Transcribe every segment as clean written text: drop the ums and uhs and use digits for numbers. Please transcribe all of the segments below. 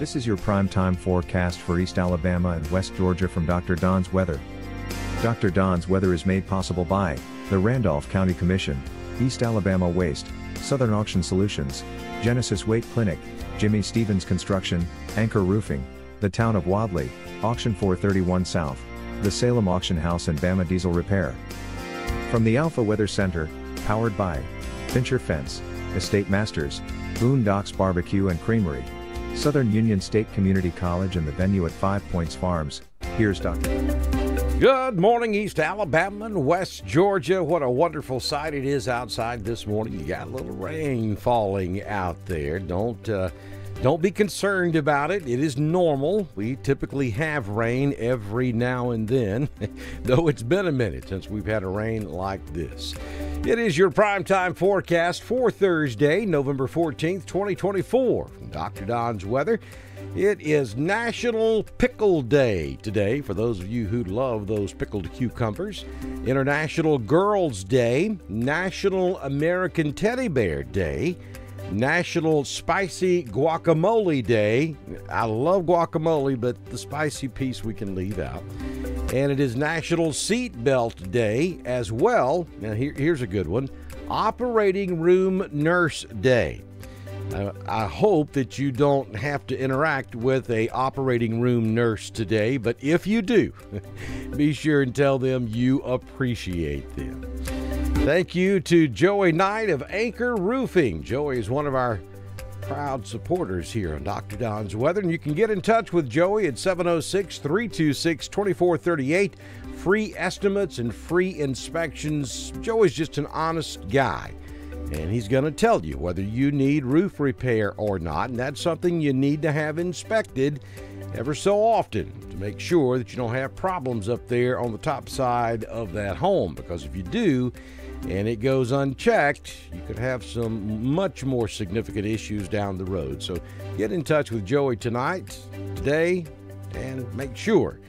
This is your prime-time forecast for East Alabama and West Georgia from Dr. Don's Weather. Dr. Don's Weather is made possible by the Randolph County Commission, East Alabama Waste, Southern Auction Solutions, Genesis Weight Clinic, Jimmy Stevens Construction, Anchor Roofing, the Town of Wadley, Auction 431 South, the Salem Auction House and Bama Diesel Repair. From the Alpha Weather Center, powered by Fincher Fence, Estate Masters, Boondocks Barbecue and Creamery, Southern Union State Community College and the venue at 5 Points Farms, here's Dr. Good morning, East Alabama and West Georgia. What a wonderful sight it is outside this morning. You got a little rain falling out there. Don't be concerned about it. It is normal. We typically have rain every now and then, though it's been a minute since we've had a rain like this. It is your primetime forecast for Thursday, November 14th, 2024. From Dr. Don's Weather, it is National Pickle Day today, for those of you who love those pickled cucumbers. International Girls Day, National American Teddy Bear Day, National Spicy Guacamole Day. I love guacamole, but the spicy piece we can leave out. And it is National Seatbelt Day as well. Now here's a good one. Operating Room Nurse Day. I hope that you don't have to interact with a operating room nurse today, but if you do, be sure and tell them you appreciate them. Thank you to Joey Knight of Anchor Roofing. Joey is one of our proud supporters here on Dr. Don's Weather, and you can get in touch with Joey at 706-326-2438. Free estimates and free inspections. Joey's just an honest guy, and he's going to tell you whether you need roof repair or not, and that's something you need to have inspected ever so often to make sure that you don't have problems up there on the top side of that home, because if you do and it goes unchecked, you could have some much more significant issues down the road. So get in touch with Joey today, and make sure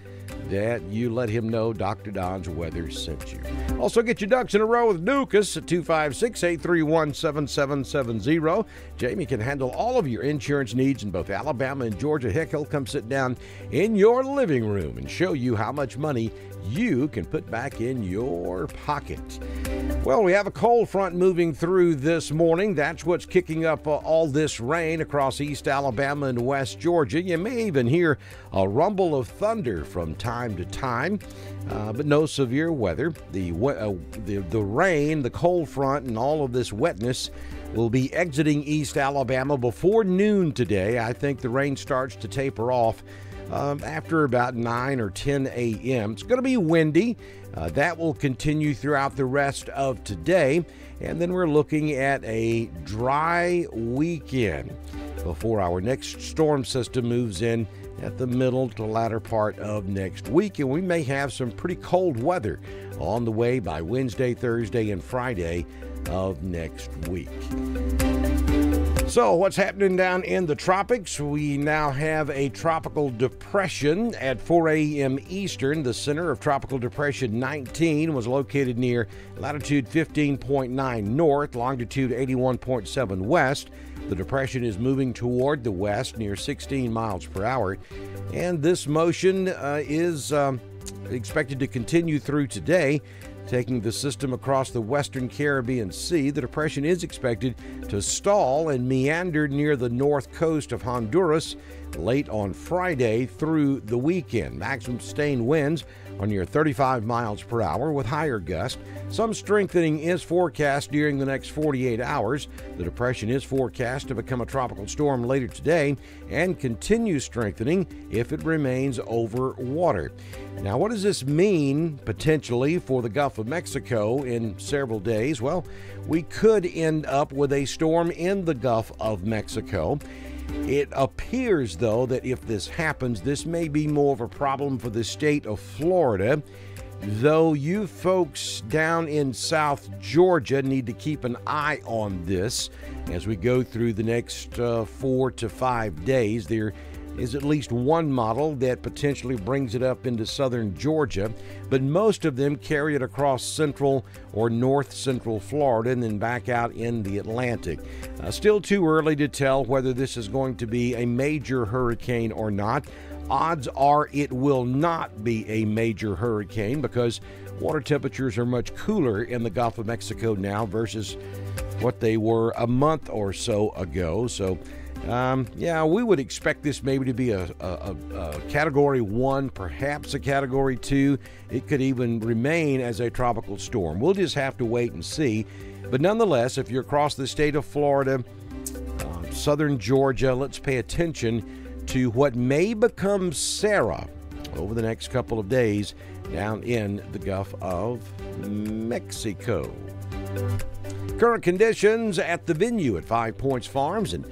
that you let him know Dr. Don's Weather sent you. Also, get your ducks in a row with Nucas at 256-831-7770. Jamie can handle all of your insurance needs in both Alabama and Georgia. Heck, he'll come sit down in your living room and show you how much money you can put back in your pocket. Well, we have a cold front moving through this morning. That's what's kicking up all this rain across East Alabama and West Georgia. You may even hear a rumble of thunder from time to time, but no severe weather. The rain, the cold front, and all of this wetness will be exiting East Alabama before noon today. I think the rain starts to taper off after about 9 or 10 a.m. It's going to be windy. That will continue throughout the rest of today. And then we're looking at a dry weekend before our next storm system moves in at the middle to latter part of next week. And we may have some pretty cold weather on the way by Wednesday, Thursday, and Friday of next week. So what's happening down in the tropics? We now have a tropical depression at 4 a.m. Eastern. The center of Tropical Depression 19 was located near latitude 15.9 north, longitude 81.7 west. The depression is moving toward the west near 16 miles per hour, and this motion is expected to continue through today, taking the system across the western Caribbean Sea. The depression is expected to stall and meander near the north coast of Honduras late on Friday through the weekend. Maximum sustained winds are near 35 miles per hour with higher gusts. Some strengthening is forecast during the next 48 hours. The depression is forecast to become a tropical storm later today and continue strengthening if it remains over water. Now, what does this mean potentially for the Gulf of Mexico in several days? Well, we could end up with a storm in the Gulf of Mexico. It appears, though, that if this happens, this may be more of a problem for the state of Florida, though you folks down in South Georgia need to keep an eye on this as we go through the next 4 to 5 days. There is at least one model that potentially brings it up into southern Georgia, but most of them carry it across central or north central Florida and then back out in the Atlantic. Still too early to tell whether this is going to be a major hurricane or not. Odds are it will not be a major hurricane because water temperatures are much cooler in the Gulf of Mexico now versus what they were a month or so ago. So, we would expect this maybe to be a Category 1, perhaps a Category 2. It could even remain as a tropical storm. We'll just have to wait and see. But nonetheless, if you're across the state of Florida, southern Georgia, let's pay attention to what may become Sarah over the next couple of days down in the Gulf of Mexico. Current conditions at the venue at 5 Points Farms in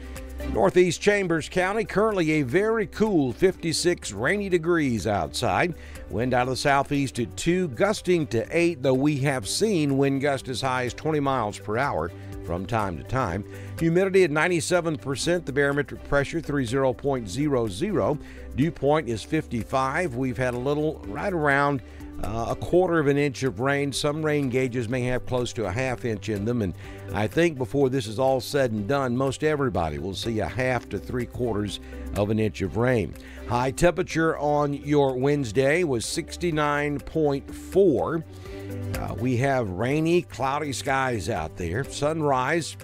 Northeast Chambers County. Currently a very cool 56 rainy degrees outside. Wind out of the southeast at 2, gusting to 8, though we have seen wind gust as high as 20 miles per hour from time to time. Humidity at 97%, the barometric pressure 30.00. Dew point is 55. We've had a little right around a quarter of an inch of rain. Some rain gauges may have close to a half inch in them, and I think before this is all said and done, most everybody will see a half to 3/4 of an inch of rain. High temperature on your Wednesday was 69.4. We have rainy, cloudy skies out there. Sunrise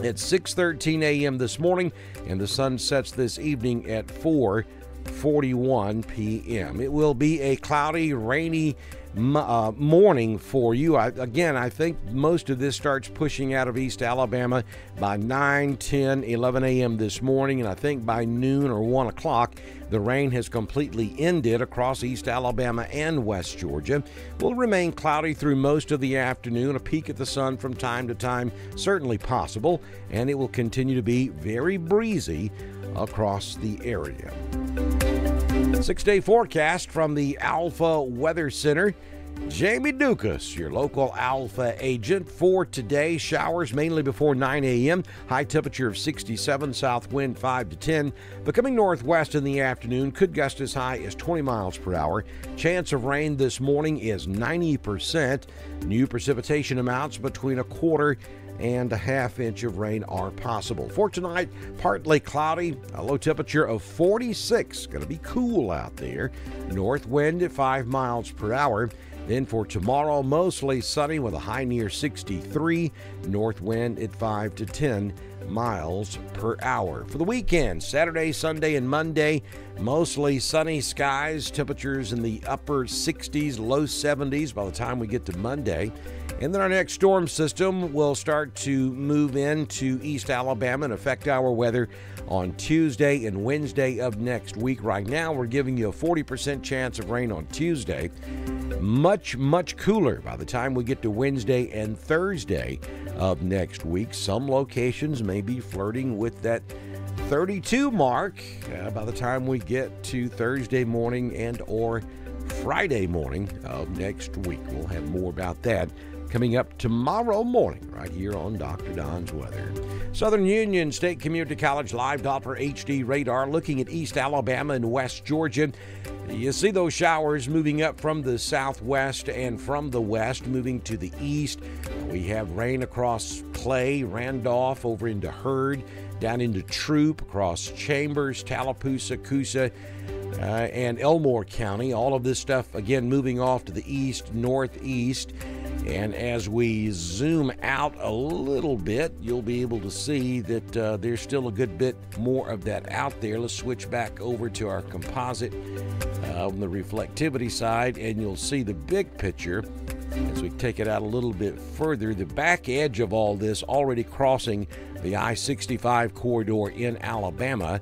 at 6:13 a.m. this morning, and the sun sets this evening at 4:41 p.m. It will be a cloudy, rainy morning for you. I think most of this starts pushing out of East Alabama by 9, 10, 11 a.m. this morning, and I think by noon or 1 o'clock, the rain has completely ended across East Alabama and West Georgia. Will remain cloudy through most of the afternoon. A peek at the sun from time to time certainly possible, and it will continue to be very breezy across the area. 6-day forecast from the Alpha Weather Center. Jamie Dukas, your local Alpha agent for today. Showers mainly before 9 a.m. High temperature of 67, south wind 5 to 10. Becoming northwest in the afternoon, could gust as high as 20 miles per hour. Chance of rain this morning is 90%. New precipitation amounts between 1/4 and a half inch of rain are possible. For tonight, partly cloudy, a low temperature of 46. Going to be cool out there. North wind at 5 miles per hour. Then for tomorrow, mostly sunny with a high near 63. North wind at 5 to 10 miles per hour. For the weekend, Saturday, Sunday, and Monday, mostly sunny skies. Temperatures in the upper 60s, low 70s by the time we get to Monday. And then our next storm system will start to move into East Alabama and affect our weather on Tuesday and Wednesday of next week. Right now, we're giving you a 40% chance of rain on Tuesday. Much, much cooler by the time we get to Wednesday and Thursday of next week. Some locations may be flirting with that 32 mark by the time we get to Thursday morning and or Friday morning of next week. We'll have more about that coming up tomorrow morning right here on Dr. Don's Weather. Southern Union State Community College Live Doppler HD radar looking at East Alabama and West Georgia. You see those showers moving up from the southwest and from the west, moving to the east. We have rain across Clay, Randolph, over into Hurd, down into Troup, across Chambers, Tallapoosa, Coosa, and Elmore County. All of this stuff, again, moving off to the east, northeast. And as we zoom out a little bit, you'll be able to see that there's still a good bit more of that out there. Let's switch back over to our composite on the reflectivity side, and you'll see the big picture as we take it out a little bit further. The back edge of all this already crossing the I-65 corridor in Alabama.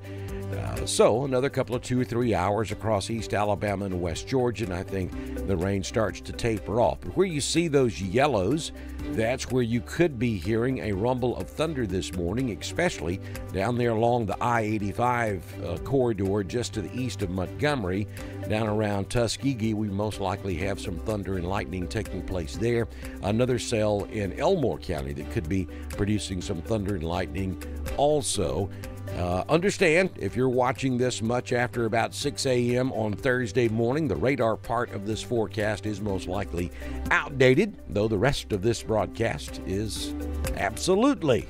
So another couple of 2 or 3 hours across East Alabama and West Georgia, and I think the rain starts to taper off. But where you see those yellows, that's where you could be hearing a rumble of thunder this morning, especially down there along the I-85 corridor just to the east of Montgomery. Down around Tuskegee, we most likely have some thunder and lightning taking place there. Another cell in Elmore County that could be producing some thunder and lightning also. Understand, if you're watching this much after about 6 a.m. on Thursday morning, the radar part of this forecast is most likely outdated, though the rest of this broadcast is absolutely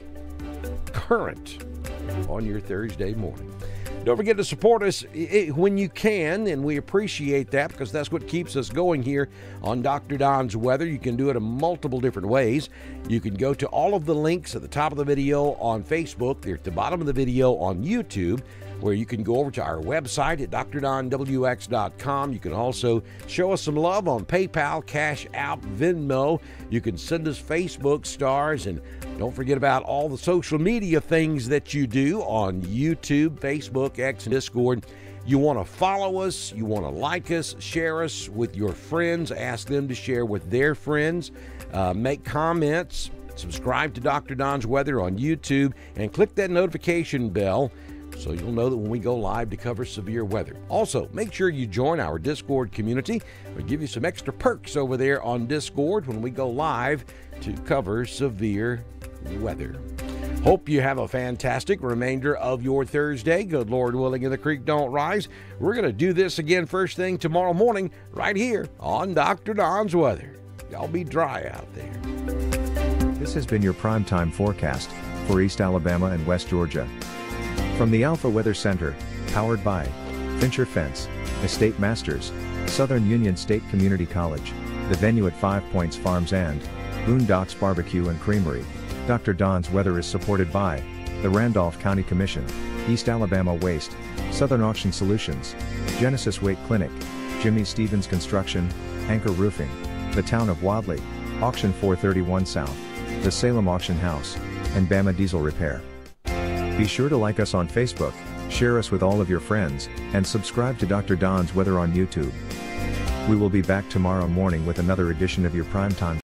current on your Thursday morning. Don't forget to support us when you can, and we appreciate that because that's what keeps us going here on Dr. Don's Weather. You can do it in multiple different ways. You can go to all of the links at the top of the video on Facebook. They're at the bottom of the video on YouTube, where you can go over to our website at drdonwx.com. You can also show us some love on PayPal, Cash App, Venmo. You can send us Facebook stars, and don't forget about all the social media things that you do on YouTube, Facebook, X, and Discord. You want to follow us, you want to like us, share us with your friends, ask them to share with their friends, make comments, subscribe to Dr. Don's Weather on YouTube, and click that notification bell so you'll know that when we go live to cover severe weather. Also, make sure you join our Discord community. We'll give you some extra perks over there on Discord when we go live to cover severe weather. Hope you have a fantastic remainder of your Thursday. Good Lord willing, and the creek don't rise. We're going to do this again first thing tomorrow morning right here on Dr. Don's Weather. Y'all be dry out there. This has been your primetime forecast for East Alabama and West Georgia. From the Alpha Weather Center, powered by Fincher Fence, Estate Masters, Southern Union State Community College, the venue at 5 Points Farms and Boondocks Barbecue and Creamery. Dr. Don's Weather is supported by the Randolph County Commission, East Alabama Waste, Southern Auction Solutions, Genesis Weight Clinic, Jimmy Stevens Construction, Anchor Roofing, the Town of Wadley, Auction 431 South, the Salem Auction House, and Bama Diesel Repair. Be sure to like us on Facebook, share us with all of your friends, and subscribe to Dr. Don's Weather on YouTube. We will be back tomorrow morning with another edition of your primetime